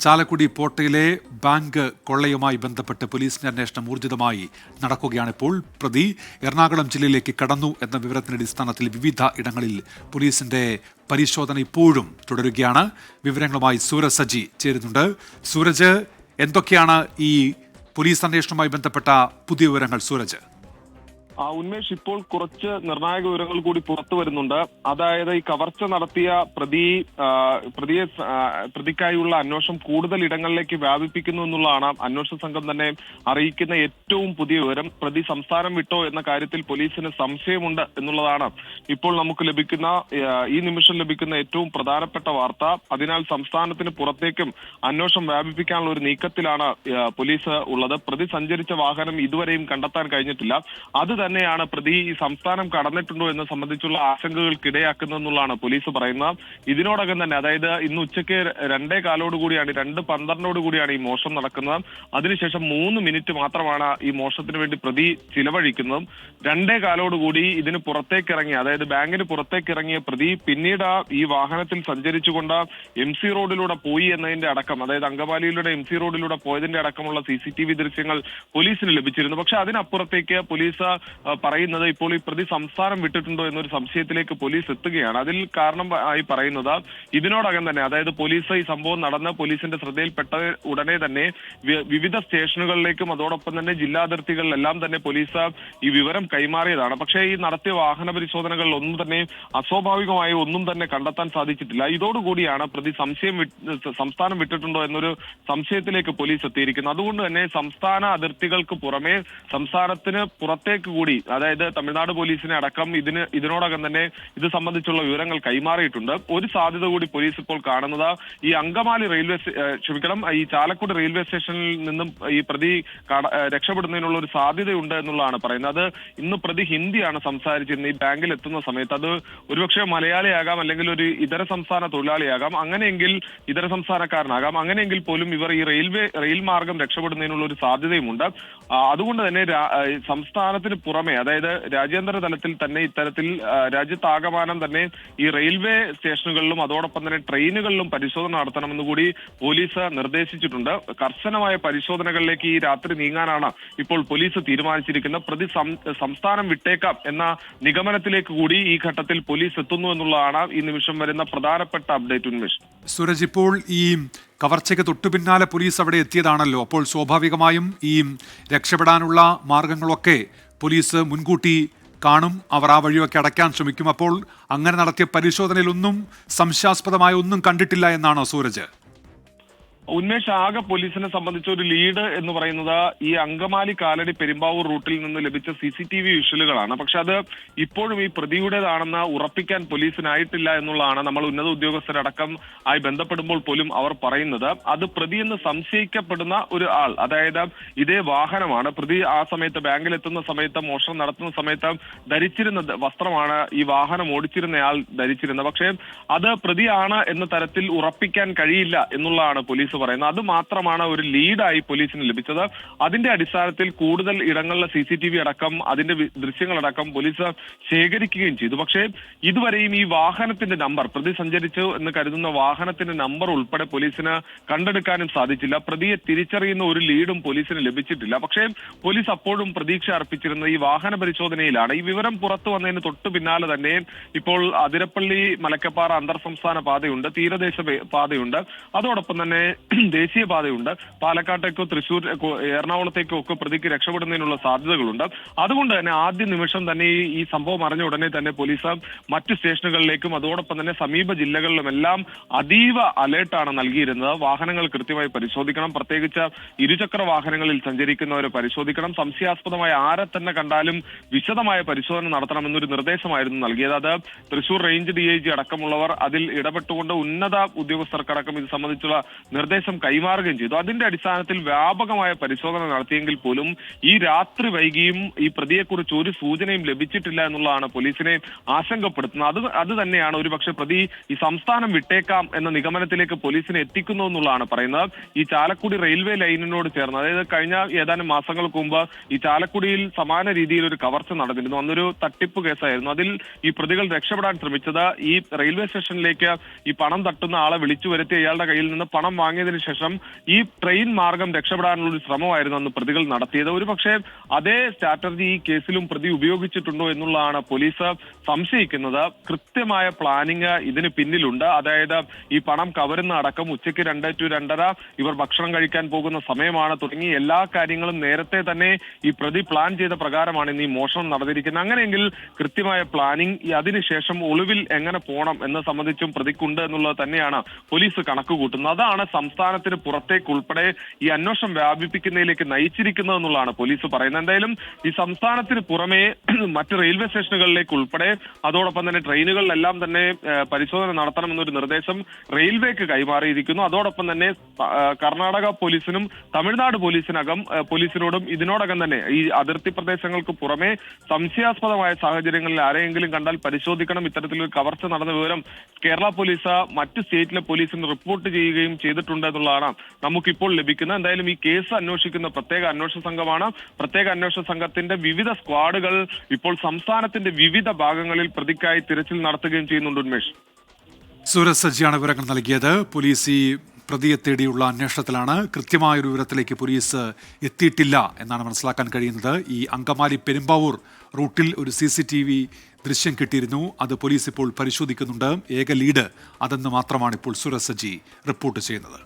Chalakudy പോട്ടയിലെ bank കൊള്ളയുമായി ബന്ധപ്പെട്ട് പോലീസിന്റെ അന്വേഷണം ഊർജിതമായി നടക്കുകയാണിപ്പോൾ. പ്രതി എറണാകുളം ജില്ലയിലേക്ക് കടന്നു എന്ന വിവരത്തിന്റെ അടിസ്ഥാനത്തിൽ വിവിധ ഇടങ്ങളിൽ പോലീസിന്റെ പരിശോധന ഇപ്പോഴും തുടരുകയാണ്. വിവരങ്ങളുമായി സൂരജ് സജി ചേരുന്നുണ്ട്. സൂരജ്, എന്തൊക്കെയാണ് ഈ പോലീസ് അന്വേഷണവുമായി ബന്ധപ്പെട്ട പുതിയ വിവരങ്ങൾ? സൂരജ്. ഉന്മേഷ്, ഇപ്പോൾ കുറച്ച് നിർണായക വിവരങ്ങൾ കൂടി പുറത്തു വരുന്നുണ്ട്. അതായത് ഈ കവർച്ച നടത്തിയ പ്രതിക്കായുള്ള അന്വേഷണം കൂടുതൽ ഇടങ്ങളിലേക്ക് വ്യാപിപ്പിക്കുന്നു എന്നുള്ളതാണ് അന്വേഷണ സംഘം തന്നെ അറിയിക്കുന്ന ഏറ്റവും പുതിയ വിവരം. പ്രതി സംസ്ഥാനം വിട്ടോ എന്ന കാര്യത്തിൽ പോലീസിന് സംശയമുണ്ട് എന്നുള്ളതാണ് ഇപ്പോൾ നമുക്ക് ഈ നിമിഷം ലഭിക്കുന്ന ഏറ്റവും പ്രധാനപ്പെട്ട വാർത്ത. അതിനാൽ സംസ്ഥാനത്തിന് പുറത്തേക്കും അന്വേഷണം വ്യാപിപ്പിക്കാനുള്ള ഒരു നീക്കത്തിലാണ് പോലീസ് ഉള്ളത്. പ്രതി സഞ്ചരിച്ച വാഹനം ഇതുവരെയും കണ്ടെത്താൻ കഴിഞ്ഞിട്ടില്ല. അത് തന്നെയാണ് പ്രതി ഈ സംസ്ഥാനം കടന്നിട്ടുണ്ടോ എന്ന് സംബന്ധിച്ചുള്ള ആശങ്കകൾക്കിടയാക്കുന്നതെന്നുള്ളതാണ് പോലീസ് പറയുന്നത്. ഇതിനോടകം തന്നെ, അതായത് ഇന്ന് ഉച്ചയ്ക്ക് 2:12 ഈ മോഷണം നടക്കുന്നത്. അതിനുശേഷം 3 മിനിറ്റ് മാത്രമാണ് ഈ മോഷണത്തിന് വേണ്ടി പ്രതി ചിലവഴിക്കുന്നതും. 2:15 ഇതിന് പുറത്തേക്കിറങ്ങി, അതായത് ബാങ്കിന് പുറത്തേക്കിറങ്ങിയ പ്രതി പിന്നീട് ഈ വാഹനത്തിൽ സഞ്ചരിച്ചുകൊണ്ട് MC റോഡിലൂടെ പോയി എന്നതിന്റെ അടക്കം, അതായത് അങ്കമാലിയിലൂടെ MC റോഡിലൂടെ പോയതിന്റെ അടക്കമുള്ള CCTV ദൃശ്യങ്ങൾ പോലീസിന് ലഭിച്ചിരുന്നു. പക്ഷെ അതിനപ്പുറത്തേക്ക് പോലീസ് പറയുന്നത് ഇപ്പോൾ ഈ പ്രതി സംസ്ഥാനം വിട്ടിട്ടുണ്ടോ എന്നൊരു സംശയത്തിലേക്ക് പോലീസ് എത്തുകയാണ്. അതിൽ കാരണമായി പറയുന്നത്, ഇതിനോടകം തന്നെ, അതായത് പോലീസ് ഈ സംഭവം നടന്ന് പോലീസിന്റെ ശ്രദ്ധയിൽപ്പെട്ട ഉടനെ തന്നെ വിവിധ സ്റ്റേഷനുകളിലേക്കും അതോടൊപ്പം തന്നെ ജില്ലാതിർത്തികളിലെല്ലാം തന്നെ പോലീസ് ഈ വിവരം കൈമാറിയതാണ്. പക്ഷേ ഈ നടത്തിയ വാഹന പരിശോധനകളിൽ ഒന്നും തന്നെ അസ്വാഭാവികമായി ഒന്നും തന്നെ കണ്ടെത്താൻ സാധിച്ചിട്ടില്ല. ഇതോടുകൂടിയാണ് പ്രതി സംസ്ഥാനം വിട്ടിട്ടുണ്ടോ എന്നൊരു സംശയത്തിലേക്ക് പോലീസ് എത്തിയിരിക്കുന്നത്. അതുകൊണ്ട് തന്നെ സംസ്ഥാന അതിർത്തികൾക്ക് പുറമെ സംസ്ഥാനത്തിന് പുറത്തേക്ക് കൂടി, അതായത് തമിഴ്നാട് പോലീസിനെ അടക്കം ഇതിനോടകം തന്നെ ഇത് സംബന്ധിച്ചുള്ള വിവരങ്ങൾ കൈമാറിയിട്ടുണ്ട്. ഒരു സാധ്യത കൂടി പോലീസ് ഇപ്പോൾ കാണുന്നത്, ഈ അങ്കമാലി ഈ ചാലക്കുടി റെയിൽവേ സ്റ്റേഷനിൽ നിന്നും ഈ പ്രതി രക്ഷപ്പെടുന്നതിനുള്ള ഒരു സാധ്യതയുണ്ട് എന്നുള്ളതാണ് പറയുന്നത്. അത് ഇന്ന് പ്രതി ഹിന്ദിയാണ് സംസാരിച്ചിരുന്നത് ഈ ബാങ്കിൽ എത്തുന്ന സമയത്ത്. അത് ഒരുപക്ഷെ മലയാളിയാകാം, അല്ലെങ്കിൽ ഒരു ഇതര സംസ്ഥാന തൊഴിലാളിയാകാം, അങ്ങനെയെങ്കിൽ ഇതര സംസ്ഥാനക്കാരനാകാം. അങ്ങനെയെങ്കിൽ പോലും ഇവർ ഈ റെയിൽ മാർഗം രക്ഷപ്പെടുന്നതിനുള്ള ഒരു സാധ്യതയുമുണ്ട്. അതുകൊണ്ട് തന്നെ സംസ്ഥാനത്തിന് പുറമെ, അതായത് രാജ്യാന്തര തലത്തിൽ തന്നെ ഇത്തരത്തിൽ രാജ്യത്താകമാനം തന്നെ ഈ റെയിൽവേ സ്റ്റേഷനുകളിലും അതോടൊപ്പം തന്നെ ട്രെയിനുകളിലും പരിശോധന നടത്തണമെന്ന് കൂടി പോലീസ് നിർദ്ദേശിച്ചിട്ടുണ്ട്. കർശനമായ പരിശോധനകളിലേക്ക് ഈ രാത്രി നീങ്ങാനാണ് ഇപ്പോൾ പോലീസ് തീരുമാനിച്ചിരിക്കുന്നത്. പ്രതി സംസ്ഥാനം വിട്ടേക്കാം എന്ന നിഗമനത്തിലേക്ക് കൂടി ഈ ഘട്ടത്തിൽ പോലീസ് എത്തുന്നു എന്നുള്ളതാണ് ഈ നിമിഷം വരുന്ന പ്രധാനപ്പെട്ട അപ്ഡേറ്റ്. ഉന്മേഷ്, സൂരജ്, ഇപ്പോൾ ഈ കവർച്ചയ്ക്ക് തൊട്ടു പിന്നാലെ പോലീസ് അവിടെ എത്തിയതാണല്ലോ. അപ്പോൾ സ്വാഭാവികമായും ഈ രക്ഷപ്പെടാനുള്ള മാർഗങ്ങളൊക്കെ പോലീസ് മുൻകൂട്ടി കാണും. അവർ ആ വഴിയൊക്കെ അടയ്ക്കാൻ ശ്രമിക്കും. അപ്പോൾ അങ്ങനെ നടത്തിയ പരിശോധനയിലൊന്നും സംശയാസ്പദമായ ഒന്നും കണ്ടിട്ടില്ല എന്നാണോ സൂരജ്? ഉന്മേഷ്, ആകെ പോലീസിനെ സംബന്ധിച്ച ഒരു ലീഡ് എന്ന് പറയുന്നത് ഈ അങ്കമാലി കാലടി പെരുമ്പാവൂർ റൂട്ടിൽ നിന്ന് ലഭിച്ച CCTV വിഷ്വലുകളാണ്. പക്ഷെ അത് ഇപ്പോഴും ഈ പ്രതിയുടേതാണെന്ന് ഉറപ്പിക്കാൻ പോലീസിനായിട്ടില്ല എന്നുള്ളതാണ് നമ്മൾ ഉന്നത ഉദ്യോഗസ്ഥരടക്കം ആയി ബന്ധപ്പെടുമ്പോൾ പോലും അവർ പറയുന്നത്. അത് പ്രതിയെന്ന് സംശയിക്കപ്പെടുന്ന ഒരു ആൾ, അതായത് ഇതേ വാഹനമാണ് പ്രതി ആ സമയത്ത് ബാങ്കിലെത്തുന്ന സമയത്ത്, മോഷണം നടത്തുന്ന സമയത്ത് ധരിച്ചിരുന്ന വസ്ത്രമാണ് ഈ വാഹനം ഓടിച്ചിരുന്നയാൾ ധരിച്ചിരുന്നത്. പക്ഷേ അത് പ്രതിയാണ് എന്ന തരത്തിൽ ഉറപ്പിക്കാൻ കഴിയില്ല എന്നുള്ളതാണ് പോലീസ് പറയുന്നത്. അത് മാത്രമാണ് ഒരു ലീഡായി പോലീസിന് ലഭിച്ചത്. അതിന്റെ അടിസ്ഥാനത്തിൽ കൂടുതൽ ഇടങ്ങളിലെ CCTV അടക്കം അതിന്റെ ദൃശ്യങ്ങളടക്കം പോലീസ് ശേഖരിക്കുകയും ചെയ്തു. പക്ഷേ ഇതുവരെയും ഈ വാഹനത്തിന്റെ നമ്പർ, പ്രതി സഞ്ചരിച്ചു എന്ന് കരുതുന്ന വാഹനത്തിന്റെ നമ്പർ ഉൾപ്പെടെ പോലീസിന് കണ്ടെടുക്കാനും സാധിച്ചില്ല. പ്രതിയെ തിരിച്ചറിയുന്ന ഒരു ലീഡും പോലീസിന് ലഭിച്ചിട്ടില്ല. പക്ഷേ പോലീസ് അപ്പോഴും പ്രതീക്ഷ അർപ്പിച്ചിരുന്നത് ഈ വാഹന പരിശോധനയിലാണ്. ഈ വിവരം പുറത്തു വന്നതിന് തൊട്ടു പിന്നാലെ തന്നെ ഇപ്പോൾ അതിരപ്പള്ളി മലക്കപ്പാറ അന്തർ സംസ്ഥാന പാതയുണ്ട്, തീരദേശ പാതയുണ്ട്, അതോടൊപ്പം തന്നെ ദേശീയപാതയുണ്ട്. പാലക്കാട്ടേക്കോ തൃശ്ശൂർ എറണാകുളത്തേക്കോ ഒക്കെ പ്രതിക്ക് രക്ഷപ്പെടുന്നതിനുള്ള സാധ്യതകളുണ്ട്. അതുകൊണ്ട് തന്നെ ആദ്യ നിമിഷം തന്നെ ഈ സംഭവം അറിഞ്ഞ ഉടനെ തന്നെ പോലീസ് മറ്റു സ്റ്റേഷനുകളിലേക്കും അതോടൊപ്പം തന്നെ സമീപ ജില്ലകളിലുമെല്ലാം അതീവ അലേർട്ടാണ് നൽകിയിരുന്നത്. വാഹനങ്ങൾ കൃത്യമായി പരിശോധിക്കണം, പ്രത്യേകിച്ച് ഇരുചക്ര വാഹനങ്ങളിൽ സഞ്ചരിക്കുന്നവരെ പരിശോധിക്കണം, സംശയാസ്പദമായ ആരെ തന്നെ കണ്ടാലും വിശദമായ പരിശോധന നടത്തണമെന്നൊരു നിർദ്ദേശമായിരുന്നു നൽകിയത്. അത് തൃശൂർ റേഞ്ച് DIG അടക്കമുള്ളവർ അതിൽ ഇടപെട്ടുകൊണ്ട് ഉന്നത ഉദ്യോഗസ്ഥർക്കടക്കം ഇത് സംബന്ധിച്ചുള്ള നിർദ്ദേശം കൈമാറുകയും ചെയ്തു. അതിന്റെ അടിസ്ഥാനത്തിൽ വ്യാപകമായ പരിശോധന നടത്തിയെങ്കിൽ പോലും ഈ രാത്രി വൈകിയും ഈ പ്രതിയെക്കുറിച്ച് ഒരു സൂചനയും ലഭിച്ചിട്ടില്ല എന്നുള്ളതാണ് പോലീസിനെ ആശങ്കപ്പെടുത്തുന്നത്. അത് തന്നെയാണ് ഒരുപക്ഷെ പ്രതി ഈ സംസ്ഥാനം വിട്ടേക്കാം എന്ന നിഗമനത്തിലേക്ക് പോലീസിനെ എത്തിക്കുന്നു എന്നുള്ളതാണ് പറയുന്നത്. ഈ ചാലക്കുടി റെയിൽവേ ലൈനിനോട് ചേർന്ന്, അതായത് കഴിഞ്ഞ ഏതാനും മാസങ്ങൾക്ക് മുമ്പ് ഈ ചാലക്കുടിയിൽ സമാന രീതിയിൽ ഒരു കവർച്ച നടന്നിരുന്നു. അന്നൊരു തട്ടിപ്പ് കേസായിരുന്നു. അതിൽ ഈ പ്രതികൾ രക്ഷപ്പെടാൻ ശ്രമിച്ചത് ഈ റെയിൽവേ സ്റ്റേഷനിലേക്ക് ഈ പണം തട്ടുന്ന ആളെ വിളിച്ചു വരുത്തി അയാളുടെ കയ്യിൽ നിന്ന് പണം വാങ്ങിയതിന് കണ്ടെത്തിയതിനു ശേഷം ഈ ട്രെയിൻ മാർഗം രക്ഷപ്പെടാനുള്ള ഒരു ശ്രമമായിരുന്നു അന്ന് പ്രതികൾ നടത്തിയത്. ഒരു പക്ഷേ അതേ സ്ട്രാറ്റജി ഈ കേസിലും പ്രതി ഉപയോഗിച്ചിട്ടുണ്ടോ എന്നുള്ളതാണ് പോലീസ് സംശയിക്കുന്നത്. കൃത്യമായ പ്ലാനിങ് ഇതിന് പിന്നിലുണ്ട്. അതായത് ഈ പണം കവരുന്ന അടക്കം ഉച്ചയ്ക്ക് 2 to 2:30 ഇവർ ഭക്ഷണം കഴിക്കാൻ പോകുന്ന സമയമാണ് തുടങ്ങി എല്ലാ കാര്യങ്ങളും നേരത്തെ തന്നെ ഈ പ്രതി പ്ലാൻ ചെയ്ത പ്രകാരമാണ് ഇന്ന് ഈ മോഷണം നടന്നിരിക്കുന്നത്. അങ്ങനെയെങ്കിൽ കൃത്യമായ പ്ലാനിങ്, അതിനുശേഷം ഒളിവിൽ എങ്ങനെ പോകണം എന്നത് സംബന്ധിച്ചും പ്രതിക്കുണ്ട് എന്നുള്ളത് തന്നെയാണ് പോലീസ് കണക്ക് കൂട്ടുന്നത്. അതാണ് സംസ്ഥാനത്തിന് പുറത്തേക്കുൾപ്പെടെ ഈ അന്വേഷണം വ്യാപിപ്പിക്കുന്നതിലേക്ക് നയിച്ചിരിക്കുന്നത് എന്നുള്ളതാണ് പോലീസ് പറയുന്നത്. എന്തായാലും ഈ സംസ്ഥാനത്തിന് പുറമെ മറ്റ് റെയിൽവേ സ്റ്റേഷനുകളിലേക്ക് ഉൾപ്പെടെ അതോടൊപ്പം തന്നെ ട്രെയിനുകളിലെല്ലാം തന്നെ പരിശോധന നടത്തണമെന്നൊരു നിർദ്ദേശം റെയിൽവേക്ക് കൈമാറിയിരിക്കുന്നു. അതോടൊപ്പം തന്നെ കർണാടക പോലീസിനും തമിഴ്നാട് പോലീസിനോടും ഇതിനോടകം തന്നെ ഈ അതിർത്തി പ്രദേശങ്ങൾക്ക് പുറമെ സംശയാസ്പദമായ സാഹചര്യങ്ങളിൽ ആരെയെങ്കിലും കണ്ടാൽ പരിശോധിക്കണം, ഇത്തരത്തിലൊരു കവർച്ച നടന്ന വിവരം കേരള പോലീസ് മറ്റ് സ്റ്റേറ്റിലെ പോലീസിന് റിപ്പോർട്ട് ചെയ്യുകയും ചെയ്തിട്ടുണ്ട് എന്നുള്ളതാണ് നമുക്കിപ്പോൾ ലഭിക്കുന്നത്. എന്തായാലും ഈ കേസ് അന്വേഷിക്കുന്ന പ്രത്യേക അന്വേഷണ സംഘമാണ്. പ്രത്യേക അന്വേഷണ സംഘത്തിന്റെ വിവിധ സ്ക്വാഡുകൾ ഇപ്പോൾ സംസ്ഥാനത്തിന്റെ വിവിധ ഭാഗങ്ങളിൽ പ്രതിക്കായി തിരച്ചിൽ നടത്തുകയും ചെയ്യുന്നുണ്ട്. ഉന്മേഷ്, സൂരജ് സജ്ജിയാണ് വിവരങ്ങൾ നൽകിയത്. പോലീസ് ഈ പ്രതിയെ തേടിയുള്ള അന്വേഷണത്തിലാണ്. കൃത്യമായൊരു വിവരത്തിലേക്ക് പോലീസ് എത്തിയിട്ടില്ല എന്നാണ് മനസ്സിലാക്കാൻ കഴിയുന്നത്. ഈ അങ്കമാലി പെരുമ്പാവൂർ റൂട്ടിൽ ഒരു CCTV ദൃശ്യം കിട്ടിയിരുന്നു. അത് പോലീസ് ഇപ്പോൾ പരിശോധിക്കുന്നുണ്ട്. ഏക ലീഡ് അതെന്ന് മാത്രമാണ് ഇപ്പോൾ സൂരജ് സജ്ജി റിപ്പോർട്ട് ചെയ്യുന്നത്.